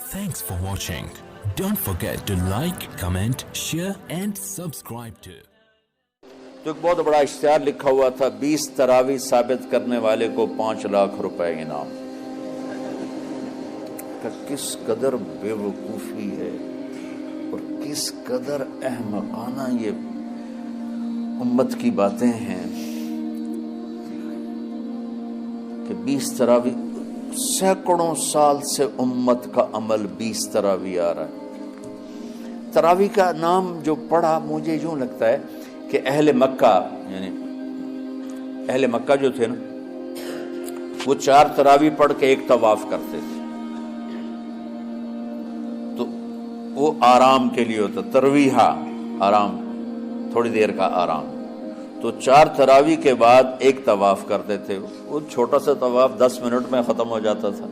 Thanks for watching. Don't forget to like, comment, share and subscribe to. تو ایک بہت بڑا اشتہار لکھا ہوا تھا 20 تراویح ثابت کرنے والے کو 5 لاکھ روپے انعام. کہ کس قدر بے وقوفی ہے اور کس قدر احمقانہ یہ امت کی باتیں ہیں کہ 20 تراویح سینکڑوں سال سے امت کا عمل 20 تراویح آ رہا ہے. تراویح کا نام جو پڑھا مجھے یوں لگتا ہے کہ اہل مکہ یعنی اہل مکہ جو تھے نا وہ 4 تراویح پڑھ کے ایک طواف کرتے تھے تو وہ آرام کے لیے ہوتا ترویحہ آرام تھوڑی دیر کا آرام. تو 4 تراویح کے بعد ایک طواف کرتے تھے. وہ چھوٹا سا طواف 10 منٹ میں ختم ہو جاتا تھا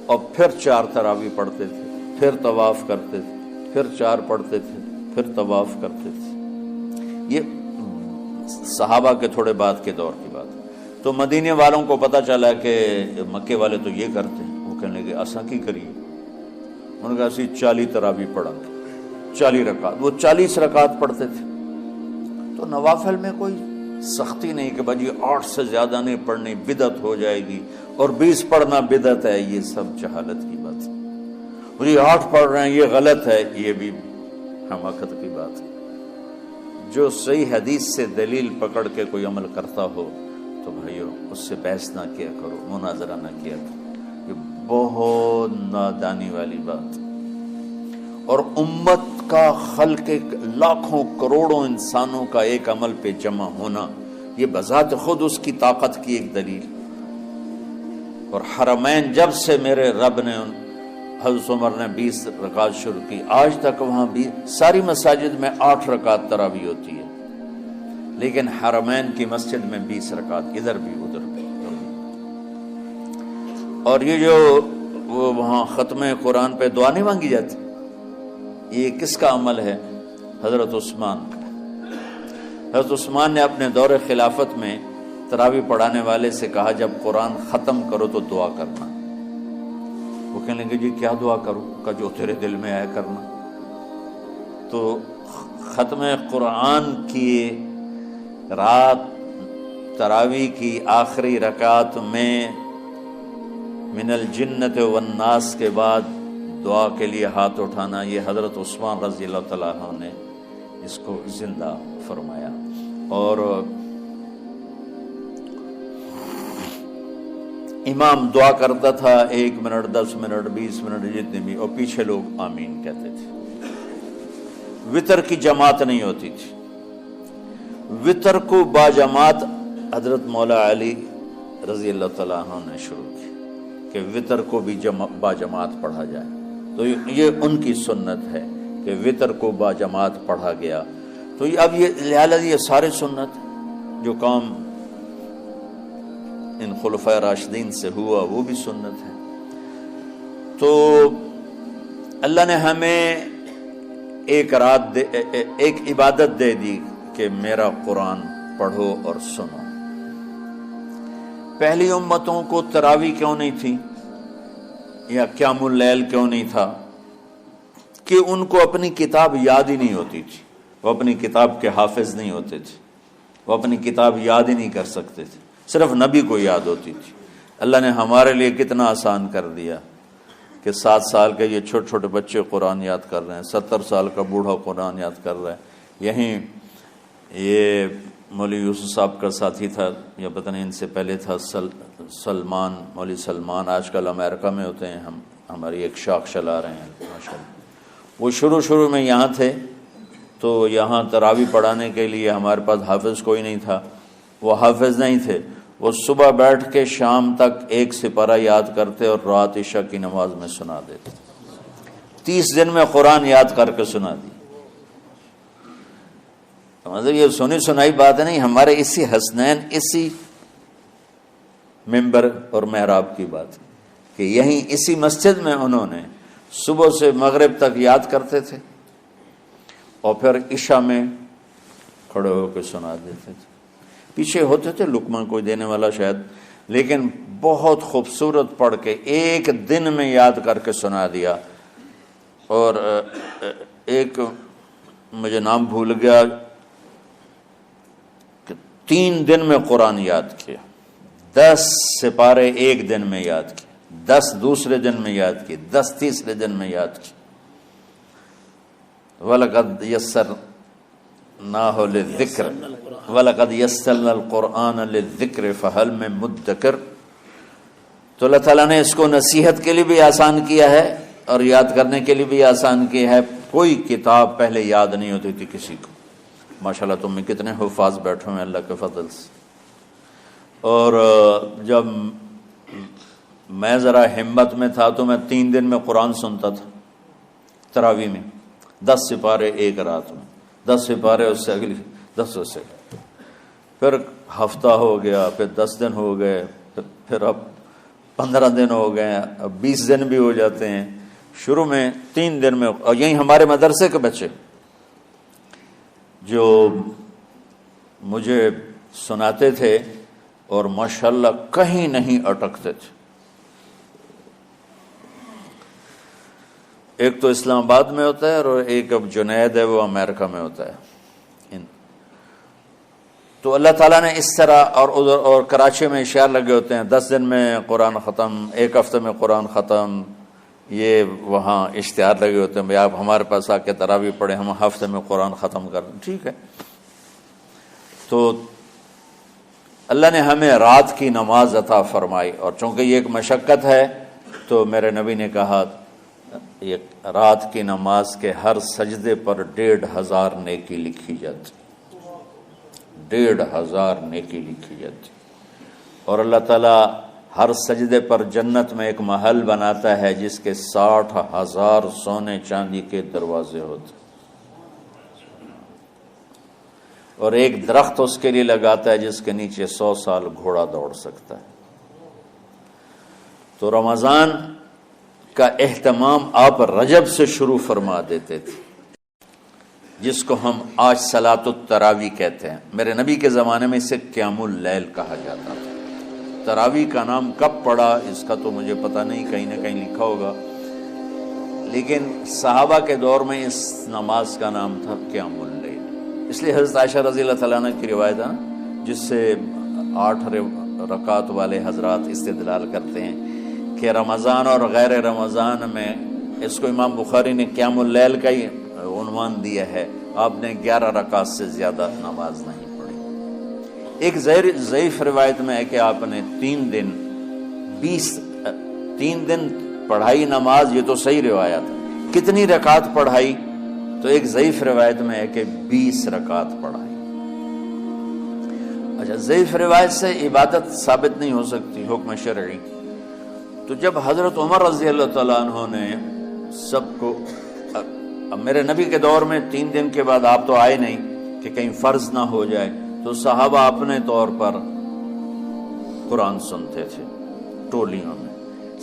اور پھر 4 تراویح پڑھتے تھے, پھر طواف کرتے تھے, پھر 4 پڑھتے تھے, پھر طواف کرتے تھے. یہ صحابہ کے تھوڑے بعد کے دور کی بات ہے. تو مدینے والوں کو پتہ چلا کہ مکے والے تو یہ کرتے ہیں. وہ کہنے لگے اساں کی کریے. انہوں نے کہا اسی 40 تراویح پڑھا 40 رکعت. وہ 40 رکعت پڑھتے تھے. تو نوافل میں کوئی سختی نہیں کہ بھائی 8 سے زیادہ نہیں پڑھنی بدعت ہو جائے گی اور 20 پڑھنا بدعت ہے. یہ سب جہالت کی بات ہے. اور یہ 8 پڑھ رہے ہیں یہ غلط ہے, یہ بھی حماقت کی بات ہے. جو صحیح حدیث سے دلیل پکڑ کے کوئی عمل کرتا ہو تو بھائیو اس سے بحث نہ کیا کرو, مناظرہ نہ کیا کرو. یہ بہت نادانی والی بات. اور امت کا خلق لاکھوں کروڑوں انسانوں کا ایک عمل پہ جمع ہونا یہ بذات خود اس کی طاقت کی ایک دلیل. اور حرمین جب سے میرے رب نے حضرت عمر نے 20 رکعت شروع کی آج تک وہاں بھی ساری مساجد میں 8 رکعت تراویح ہوتی ہے, لیکن حرمین کی مسجد میں 20 رکعت ادھر بھی ادھر بھی. اور یہ جو وہ وہاں ختم قرآن پہ دعا نہیں مانگی جاتی, یہ کس کا عمل ہے؟ حضرت عثمان کا. حضرت عثمان نے اپنے دور خلافت میں تراویح پڑھانے والے سے کہا جب قرآن ختم کرو تو دعا کرنا. وہ کہنے لگے جی کیا دعا کروں؟ کہ جو تیرے دل میں آئے کرنا. تو ختم قرآن کی رات تراویح کی آخری رکعت میں من الجنت والناس کے بعد دعا کے لیے ہاتھ اٹھانا, یہ حضرت عثمان رضی اللہ تعالیٰ عنہ نے اس کو زندہ فرمایا. اور امام دعا کرتا تھا 1 منٹ 10 منٹ 20 منٹ جتنے بھی, اور پیچھے لوگ آمین کہتے تھے. وطر کی جماعت نہیں ہوتی تھی. وطر کو باجماعت حضرت مولا علی رضی اللہ تعالیٰ عنہ نے شروع کی کہ وطر کو بھی باجماعت پڑھا جائے. تو یہ ان کی سنت ہے کہ وطر کو باجماعت پڑھا گیا. تو اب یہ لہٰذا یہ سارے سنت جو کام ان خلفائے راشدین سے ہوا وہ بھی سنت ہے. تو اللہ نے ہمیں ایک رات ایک عبادت دے دی کہ میرا قرآن پڑھو اور سنو. پہلی امتوں کو تراویح کیوں نہیں تھی یا قیام اللیل کیوں نہیں تھا؟ کہ ان کو اپنی کتاب یاد ہی نہیں ہوتی تھی. وہ اپنی کتاب کے حافظ نہیں ہوتے تھے, وہ اپنی کتاب یاد ہی نہیں کر سکتے تھے, صرف نبی کو یاد ہوتی تھی. اللہ نے ہمارے لیے کتنا آسان کر دیا کہ 7 سال کے یہ چھوٹے چھوٹے بچے قرآن یاد کر رہے ہیں, 70 سال کا بوڑھا قرآن یاد کر رہا ہے. یہیں یہ مولوی یوسف صاحب کا ساتھی تھا یا پتہ نہیں ان سے پہلے تھا سلمان, مولوی سلمان, آج کل امریکہ میں ہوتے ہیں, ہماری ایک شاخ چلا رہے ہیں ماشاءاللہ. وہ شروع میں یہاں تھے تو یہاں تراویح پڑھانے کے لیے ہمارے پاس حافظ کوئی نہیں تھا. وہ حافظ نہیں تھے, وہ صبح بیٹھ کے شام تک ایک سپارہ یاد کرتے اور رات عشاء کی نماز میں سنا دیتے. 30 دن میں قرآن یاد کر کے سنا دی. مطلب یہ سنی سنائی بات نہیں, ہمارے اسی حسنین اسی ممبر اور محراب کی بات کہ یہیں اسی مسجد میں انہوں نے صبح سے مغرب تک یاد کرتے تھے اور پھر عشاء میں کھڑے ہو کے سنا دیتے تھے. پیچھے ہوتے تھے لقمہ کوئی دینے والا شاید, لیکن بہت خوبصورت پڑھ کے ایک دن میں یاد کر کے سنا دیا. اور ایک مجھے نام بھول گیا کہ 3 دن میں قرآن یاد کیا، 10 سپارے ایک دن میں یاد کیے، 10 دوسرے دن میں یاد کیے، 10 تیسرے دن میں یاد کیے۔ وَلَقَدْ يَسَّرْنَاهُ لِلذِّكْرِ وَلَقَدْ يَسَّرْنَا الْقُرْآنَ لِلذِّكْرِ فَهَلْ مِن مُدَّكِرٍ۔ تو اللہ تعالیٰ نے اس کو نصیحت کے لیے بھی آسان کیا ہے اور یاد کرنے کے لیے بھی آسان کیا ہے۔ کوئی کتاب پہلے یاد نہیں ہوتی تھی کسی کو، ماشاءاللہ تم میں کتنے حفاظ بیٹھے ہیں اللہ کے فضل سے۔ اور جب میں ذرا ہمت میں تھا تو میں 3 دن میں قرآن سنتا تھا تراویح میں، 10 سپارے ایک رات میں، 10 سپارے اس سے اگلی 10 اس سے، پھر ہفتہ ہو گیا، پھر 10 دن ہو گئے، پھر اب 15 دن ہو گئے، اب 20 دن بھی ہو جاتے ہیں۔ شروع میں 3 دن میں، اور یہی ہمارے مدرسے کے بچے جو مجھے سناتے تھے اور ماشاءاللہ کہیں نہیں اٹکتے تھے۔ ایک تو اسلام آباد میں ہوتا ہے اور ایک اب جنید ہے وہ امریکہ میں ہوتا ہے۔ تو اللہ تعالیٰ نے اس طرح، اور ادھر اور کراچی میں اشعار لگے ہوتے ہیں، 10 دن میں قرآن ختم، 1 ہفتے میں قرآن ختم، یہ وہاں اشتہار لگے ہوتے ہیں، بھائی آپ ہمارے پاس آ کے تراویح پڑھیں، ہم ہفتے میں قرآن ختم کر دیں، ٹھیک ہے۔ تو اللہ نے ہمیں رات کی نماز عطا فرمائی، اور چونکہ یہ ایک مشقت ہے تو میرے نبی نے کہا یہ رات کی نماز کے ہر سجدے پر 1500 نیکی لکھی جاتی، 1500 نیکی لکھی جاتی، اور اللہ تعالیٰ ہر سجدے پر جنت میں ایک محل بناتا ہے جس کے 60,000 سونے چاندی کے دروازے ہوتے، اور ایک درخت اس کے لیے لگاتا ہے جس کے نیچے 100 سال گھوڑا دوڑ سکتا ہے۔ تو رمضان کا اہتمام آپ رجب سے شروع فرما دیتے تھے، جس کو ہم آج صلاۃ التراویح کہتے ہیں۔ میرے نبی کے زمانے میں اسے قیام اللیل کہا جاتا تھا۔ تراویح کا نام کب پڑا اس کا تو مجھے پتہ نہیں، کہیں نہ کہیں لکھا ہوگا، لیکن صحابہ کے دور میں اس نماز کا نام تھا قیام اللیل۔ اس لیے حضرت عائشہ رضی اللہ تعالیٰ عنہ کی روایت ہے جس سے 8 رکعت والے حضرات استدلال کرتے ہیں کہ رمضان اور غیر رمضان میں، اس کو امام بخاری نے قیام اللیل کا ہی عنوان دیا ہے، آپ نے 11 رکعت سے زیادہ نماز نہیں پڑھی۔ ایک ضعیف روایت میں ہے کہ آپ نے 3 دن پڑھائی نماز، یہ تو صحیح روایت ہے، کتنی رکعت پڑھائی؟ تو ایک ضعیف روایت میں ہے کہ 20 رکعت پڑھائی۔ اچھا، ضعیف روایت سے عبادت ثابت نہیں ہو سکتی حکم شرعی۔ تو جب حضرت عمر رضی اللہ تعالیٰ عنہ نے سب کو، اب میرے نبی کے دور میں 3 دن کے بعد آپ تو آئے نہیں کہ کہیں فرض نہ ہو جائے، تو صحابہ اپنے طور پر قرآن سنتے تھے ٹولیوں میں۔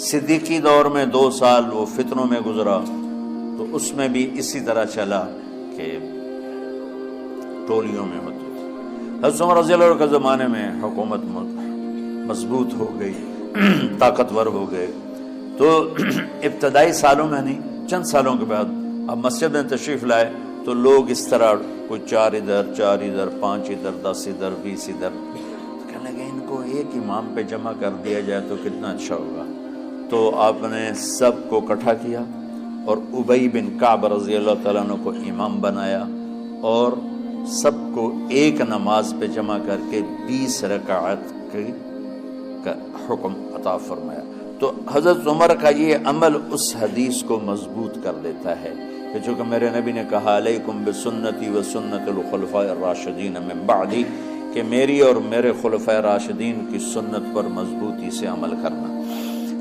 صدیقی دور میں 2 سال وہ فتنوں میں گزرا، تو اس میں بھی اسی طرح چلا کہ ٹولیوں میں ہوتے تھے۔ حضرت عمر رضی اللہ عنہ کے زمانے میں حکومت مضبوط ہو گئی، طاقتور ہو گئے، تو ابتدائی سالوں میں نہیں، چند سالوں کے بعد اب مسجد میں تشریف لائے تو لوگ اس طرح کوئی 4 ادھر 4 ادھر 5 ادھر 10 ادھر 20 ادھر، کہنے لگے ان کو ایک امام پہ جمع کر دیا جائے تو کتنا اچھا ہوگا۔ تو آپ نے سب کو اکٹھا کیا اور ابی بن کعب رضی اللہ تعالیٰ عنہ کو امام بنایا، اور سب کو ایک نماز پہ جمع کر کے 20 رکعت کا حکم عطا فرمایا۔ تو حضرت عمر کا یہ عمل اس حدیث کو مضبوط کر دیتا ہے کہ چونکہ میرے نبی نے کہا علیکم بسنتی و سنت الخلفاء الراشدین من بعدی، کہ میری اور میرے خلفاء راشدین کی سنت پر مضبوطی سے عمل کرنا۔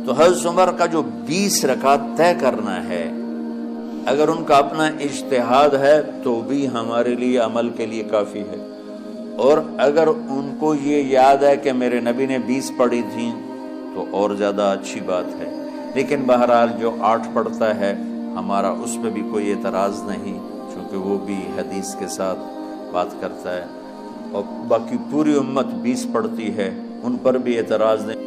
تو حضرت عمر کا جو 20 رکعت طے کرنا ہے، اگر ان کا اپنا اجتہاد ہے تو بھی ہمارے لیے عمل کے لیے کافی ہے، اور اگر ان کو یہ یاد ہے کہ میرے نبی نے 20 پڑھی تھیں تو اور زیادہ اچھی بات ہے۔ لیکن بہرحال جو 8 پڑھتا ہے ہمارا اس پہ بھی کوئی اعتراض نہیں، چونکہ وہ بھی حدیث کے ساتھ بات کرتا ہے، اور باقی پوری امت 20 پڑھتی ہے، ان پر بھی اعتراض نہیں۔